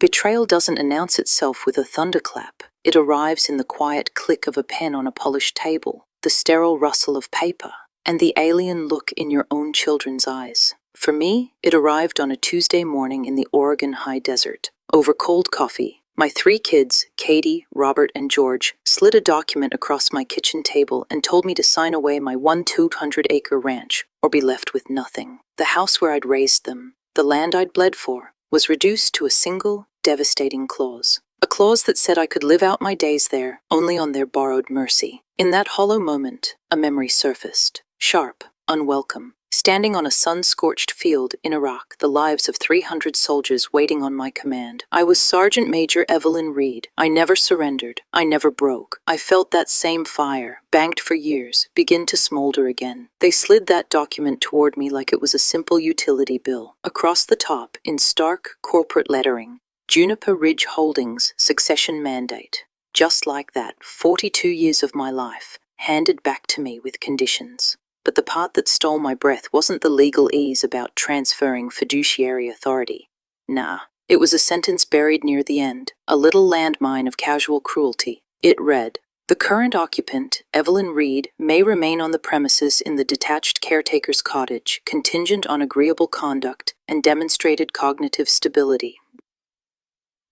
Betrayal doesn't announce itself with a thunderclap. It arrives in the quiet click of a pen on a polished table, the sterile rustle of paper, and the alien look in your own children's eyes. For me, it arrived on a Tuesday morning in the Oregon high desert. Over cold coffee, my 3 kids, Katie, Robert, and George, slid a document across my kitchen table and told me to sign away my 200-acre ranch or be left with nothing. The house where I'd raised them, the land I'd bled for, was reduced to a single, devastating clause. A clause that said I could live out my days there only on their borrowed mercy. In that hollow moment, a memory surfaced. Sharp, unwelcome. Standing on a sun-scorched field in Iraq, the lives of 300 soldiers waiting on my command. I was Sergeant Major Evelyn Reed. I never surrendered. I never broke. I felt that same fire, banked for years, begin to smolder again. They slid that document toward me like it was a simple utility bill. Across the top, in stark corporate lettering, Juniper Ridge Holdings succession mandate. Just like that, 42 years of my life, handed back to me with conditions. But the part that stole my breath wasn't the legalese about transferring fiduciary authority. Nah, it was a sentence buried near the end, a little landmine of casual cruelty. It read, "The current occupant, Evelyn Reed, may remain on the premises in the detached caretaker's cottage, contingent on agreeable conduct and demonstrated cognitive stability."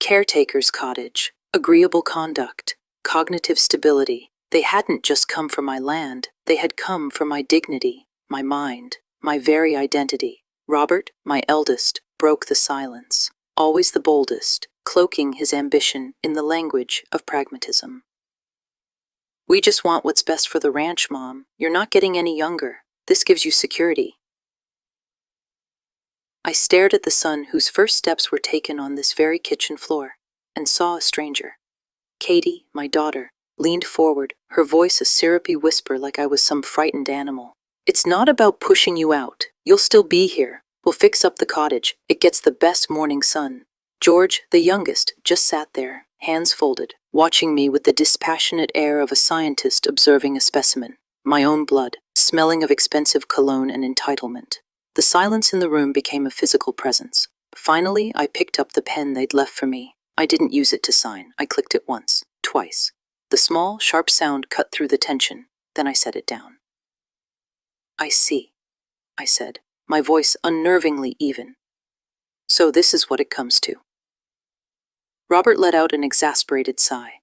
Caretaker's cottage, agreeable conduct, cognitive stability. They hadn't just come for my land, they had come for my dignity, my mind, my very identity. Robert, my eldest, broke the silence, always the boldest, cloaking his ambition in the language of pragmatism. "We just want what's best for the ranch, Mom. You're not getting any younger. This gives you security." I stared at the son whose first steps were taken on this very kitchen floor, and saw a stranger. Katie, my daughter, leaned forward, her voice a syrupy whisper like I was some frightened animal. "It's not about pushing you out. You'll still be here. We'll fix up the cottage. It gets the best morning sun." George, the youngest, just sat there, hands folded, watching me with the dispassionate air of a scientist observing a specimen. My own blood, smelling of expensive cologne and entitlement. The silence in the room became a physical presence. Finally, I picked up the pen they'd left for me. I didn't use it to sign. I clicked it once, twice. The small, sharp sound cut through the tension. Then I set it down. "I see," I said, my voice unnervingly even. "So this is what it comes to." Robert let out an exasperated sigh.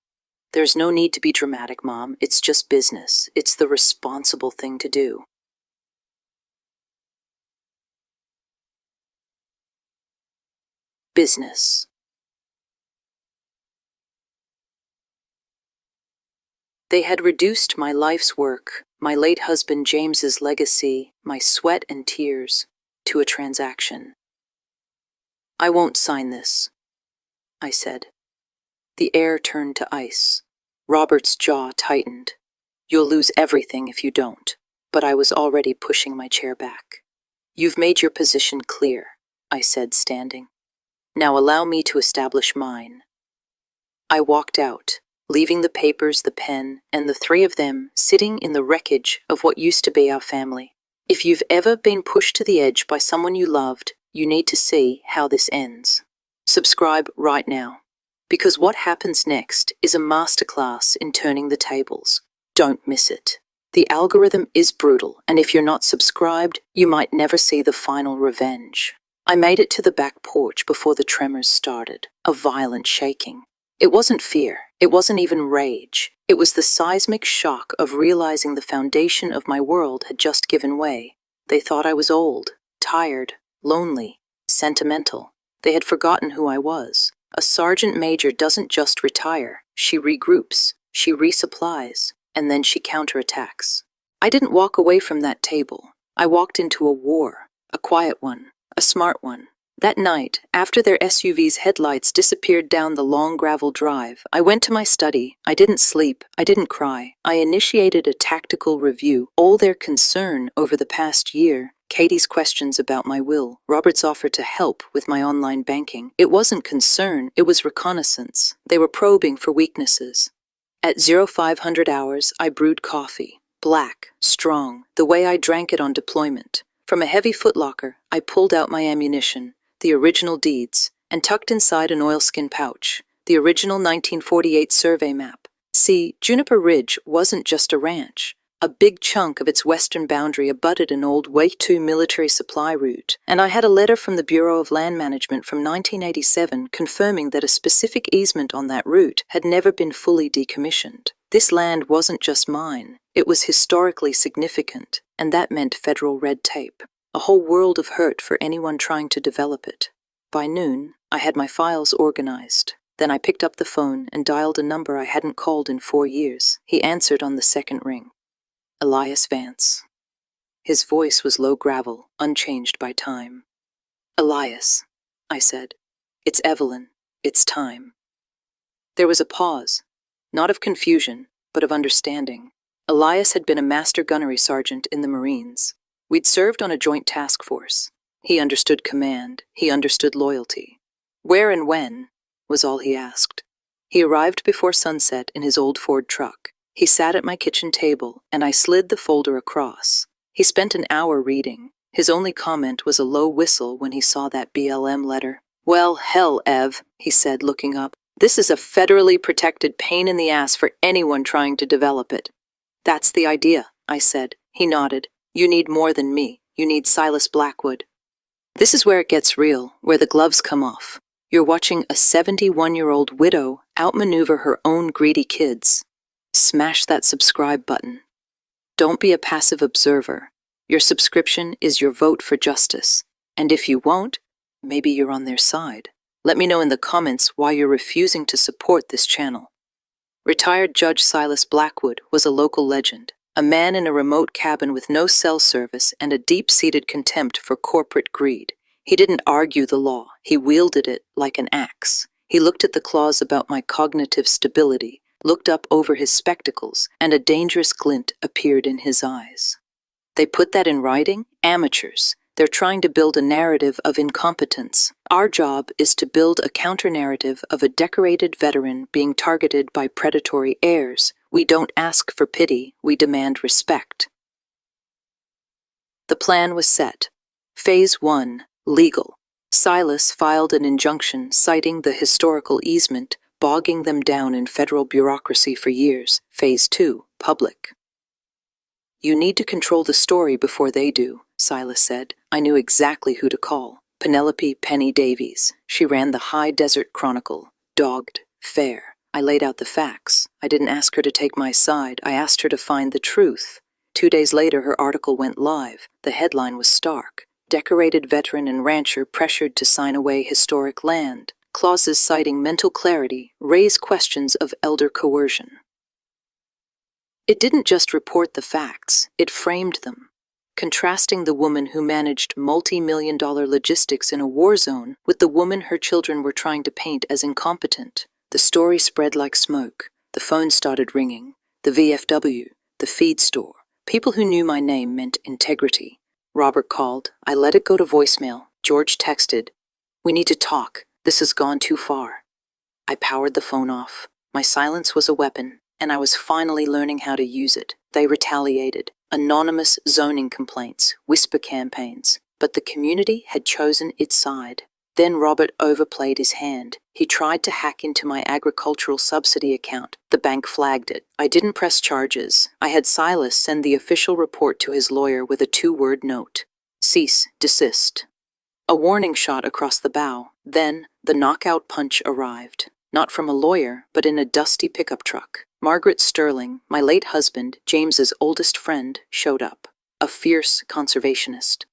"There's no need to be dramatic, Mom. It's just business. It's the responsible thing to do." Business. They had reduced my life's work, my late husband James's legacy, my sweat and tears, to a transaction. "I won't sign this," I said. The air turned to ice. Robert's jaw tightened. "You'll lose everything if you don't." But I was already pushing my chair back. "You've made your position clear," I said, standing. "Now allow me to establish mine." I walked out, leaving the papers, the pen, and the 3 of them sitting in the wreckage of what used to be our family. If you've ever been pushed to the edge by someone you loved, you need to see how this ends. Subscribe right now, because what happens next is a masterclass in turning the tables. Don't miss it. The algorithm is brutal, and if you're not subscribed, you might never see the final revenge. I made it to the back porch before the tremors started, a violent shaking. It wasn't fear. It wasn't even rage. It was the seismic shock of realizing the foundation of my world had just given way. They thought I was old, tired, lonely, sentimental. They had forgotten who I was. A sergeant major doesn't just retire. She regroups, she resupplies, and then she counterattacks. I didn't walk away from that table. I walked into a war, a quiet one, a smart one. That night, after their SUV's headlights disappeared down the long gravel drive, I went to my study. I didn't sleep. I didn't cry. I initiated a tactical review. All their concern over the past year, Katie's questions about my will, Robert's offer to help with my online banking. It wasn't concern, it was reconnaissance. They were probing for weaknesses. At 0500 hours, I brewed coffee. Black, strong, the way I drank it on deployment. From a heavy footlocker, I pulled out my ammunition. The original deeds, and tucked inside an oilskin pouch, the original 1948 survey map. See, Juniper Ridge wasn't just a ranch. A big chunk of its western boundary abutted an old Way 2 military supply route, and I had a letter from the Bureau of Land Management from 1987 confirming that a specific easement on that route had never been fully decommissioned. This land wasn't just mine, it was historically significant, and that meant federal red tape. A whole world of hurt for anyone trying to develop it. By noon, I had my files organized. Then I picked up the phone and dialed a number I hadn't called in 4 years. He answered on the second ring. Elias Vance. His voice was low gravel, unchanged by time. Elias, I said. It's Evelyn. It's time. There was a pause, not of confusion, but of understanding. Elias had been a master gunnery sergeant in the Marines. We'd served on a joint task force. He understood command. He understood loyalty. Where and when was all he asked. He arrived before sunset in his old Ford truck. He sat at my kitchen table, and I slid the folder across. He spent an hour reading. His only comment was a low whistle when he saw that BLM letter. Well, hell, Ev, he said, looking up. This is a federally protected pain in the ass for anyone trying to develop it. That's the idea, I said. He nodded. You need more than me. You need Silas Blackwood. This is where it gets real, where the gloves come off. You're watching a 71-year-old widow outmaneuver her own greedy kids. Smash that subscribe button. Don't be a passive observer. Your subscription is your vote for justice. And if you won't, maybe you're on their side. Let me know in the comments why you're refusing to support this channel. Retired Judge Silas Blackwood was a local legend, a man in a remote cabin with no cell service and a deep-seated contempt for corporate greed. He didn't argue the law. He wielded it like an axe. He looked at the clause about my cognitive stability, looked up over his spectacles, and a dangerous glint appeared in his eyes. They put that in writing? Amateurs. They're trying to build a narrative of incompetence. Our job is to build a counter-narrative of a decorated veteran being targeted by predatory heirs. We don't ask for pity, we demand respect. The plan was set. Phase 1, legal. Silas filed an injunction citing the historical easement, bogging them down in federal bureaucracy for years. Phase 2, public. You need to control the story before they do, Silas said. I knew exactly who to call. Penelope Penny Davies. She ran the High Desert Chronicle. Dogged. Fair. I laid out the facts. I didn't ask her to take my side. I asked her to find the truth. 2 days later, her article went live. The headline was stark. Decorated veteran and rancher pressured to sign away historic land. Clauses citing mental clarity raise questions of elder coercion. It didn't just report the facts, it framed them, contrasting the woman who managed multi-million-dollar logistics in a war zone with the woman her children were trying to paint as incompetent. The story spread like smoke. The phone started ringing. The VFW, the feed store. People who knew my name meant integrity. Robert called. I let it go to voicemail. George texted, "We need to talk. This has gone too far." I powered the phone off. My silence was a weapon, and I was finally learning how to use it. They retaliated. Anonymous zoning complaints, whisper campaigns. But the community had chosen its side. Then Robert overplayed his hand. He tried to hack into my agricultural subsidy account. The bank flagged it. I didn't press charges. I had Silas send the official report to his lawyer with a 2-word note. Cease, desist. A warning shot across the bow. Then, the knockout punch arrived. Not from a lawyer, but in a dusty pickup truck. Margaret Sterling, my late husband, James's oldest friend, showed up. A fierce conservationist.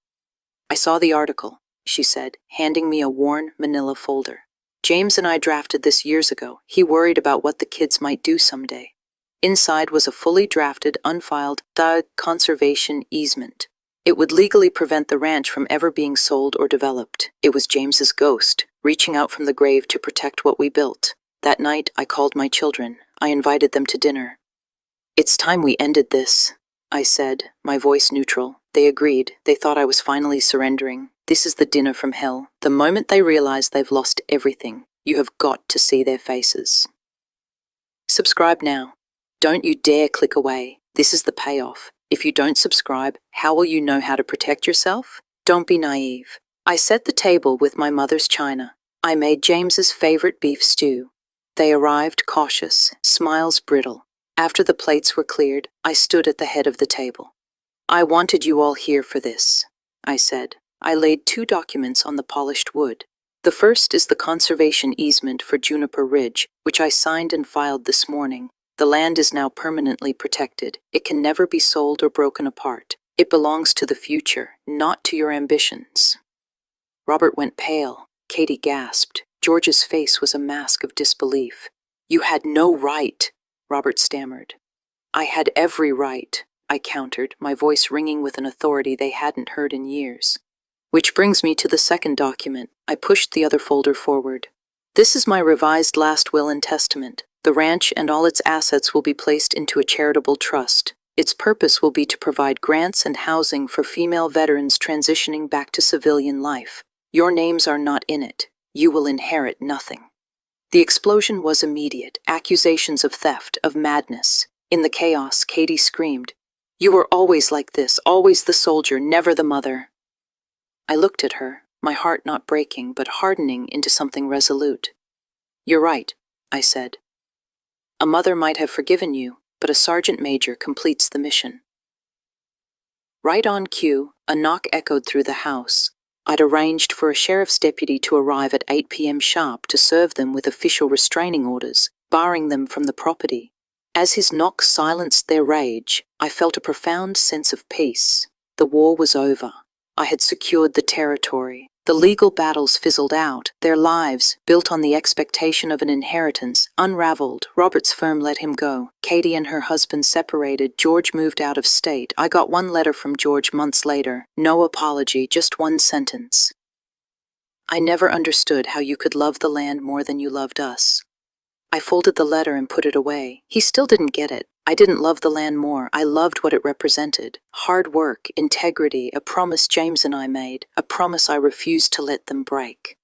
I saw the article, she said, handing me a worn manila folder. James and I drafted this years ago. He worried about what the kids might do someday. Inside was a fully drafted, unfiled conservation easement. It would legally prevent the ranch from ever being sold or developed. It was James's ghost, reaching out from the grave to protect what we built. That night, I called my children. I invited them to dinner. "It's time we ended this," I said, my voice neutral. They agreed. They thought I was finally surrendering. This is the dinner from hell. The moment they realize they've lost everything, you have got to see their faces. Subscribe now. Don't you dare click away. This is the payoff. If you don't subscribe, how will you know how to protect yourself? Don't be naive. I set the table with my mother's china. I made James's favorite beef stew. They arrived cautious, smiles brittle. After the plates were cleared, I stood at the head of the table. I wanted you all here for this, I said. I laid 2 documents on the polished wood. The first is the conservation easement for Juniper Ridge, which I signed and filed this morning. The land is now permanently protected. It can never be sold or broken apart. It belongs to the future, not to your ambitions. Robert went pale. Katie gasped. George's face was a mask of disbelief. You had no right, Robert stammered. I had every right, I countered, my voice ringing with an authority they hadn't heard in years. Which brings me to the second document. I pushed the other folder forward. This is my revised last will and testament. The ranch and all its assets will be placed into a charitable trust. Its purpose will be to provide grants and housing for female veterans transitioning back to civilian life. Your names are not in it. You will inherit nothing. The explosion was immediate. Accusations of theft, of madness. In the chaos, Katie screamed, "You were always like this, always the soldier, never the mother." I looked at her, my heart not breaking but hardening into something resolute. You're right, I said. A mother might have forgiven you, but a sergeant major completes the mission. Right on cue, a knock echoed through the house. I'd arranged for a sheriff's deputy to arrive at 8 p.m. sharp to serve them with official restraining orders, barring them from the property. As his knock silenced their rage, I felt a profound sense of peace. The war was over. I had secured the territory. The legal battles fizzled out. Their lives, built on the expectation of an inheritance, unraveled. Robert's firm let him go. Katie and her husband separated. George moved out of state. I got one letter from George months later. No apology, just one sentence. I never understood how you could love the land more than you loved us. I folded the letter and put it away. He still didn't get it. I didn't love the land more. I loved what it represented. Hard work, integrity, a promise James and I made, a promise I refused to let them break.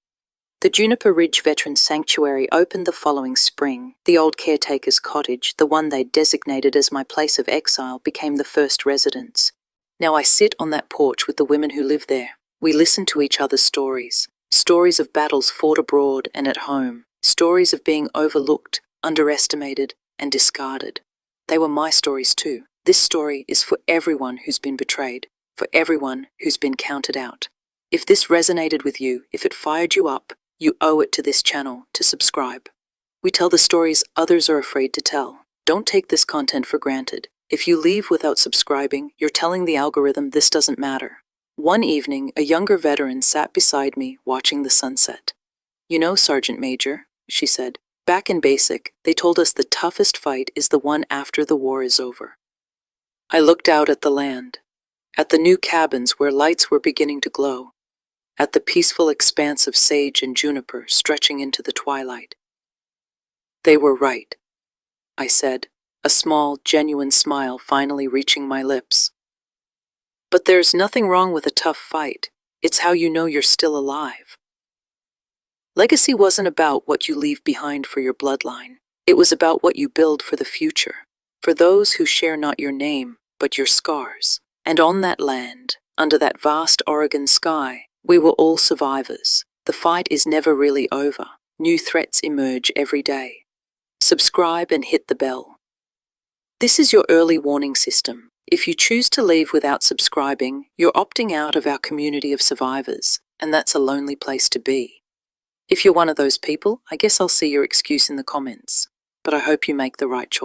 The Juniper Ridge Veterans Sanctuary opened the following spring. The old caretaker's cottage, the one they'd designated as my place of exile, became the first residence. Now I sit on that porch with the women who live there. We listen to each other's stories. Stories of battles fought abroad and at home. Stories of being overlooked, underestimated, and discarded. They were my stories too. This story is for everyone who's been betrayed, for everyone who's been counted out. If this resonated with you, if it fired you up, you owe it to this channel to subscribe. We tell the stories others are afraid to tell. Don't take this content for granted. If you leave without subscribing, you're telling the algorithm this doesn't matter. One evening, a younger veteran sat beside me watching the sunset. You know, Sergeant Major, she said, back in basic, they told us the toughest fight is the one after the war is over. I looked out at the land, at the new cabins where lights were beginning to glow, at the peaceful expanse of sage and juniper stretching into the twilight. They were right, I said, a small, genuine smile finally reaching my lips. But there's nothing wrong with a tough fight. It's how you know you're still alive. Legacy wasn't about what you leave behind for your bloodline. It was about what you build for the future, for those who share not your name, but your scars. And on that land, under that vast Oregon sky, we were all survivors. The fight is never really over. New threats emerge every day. Subscribe and hit the bell. This is your early warning system. If you choose to leave without subscribing, you're opting out of our community of survivors, and that's a lonely place to be. If you're one of those people, I guess I'll see your excuse in the comments, but I hope you make the right choice.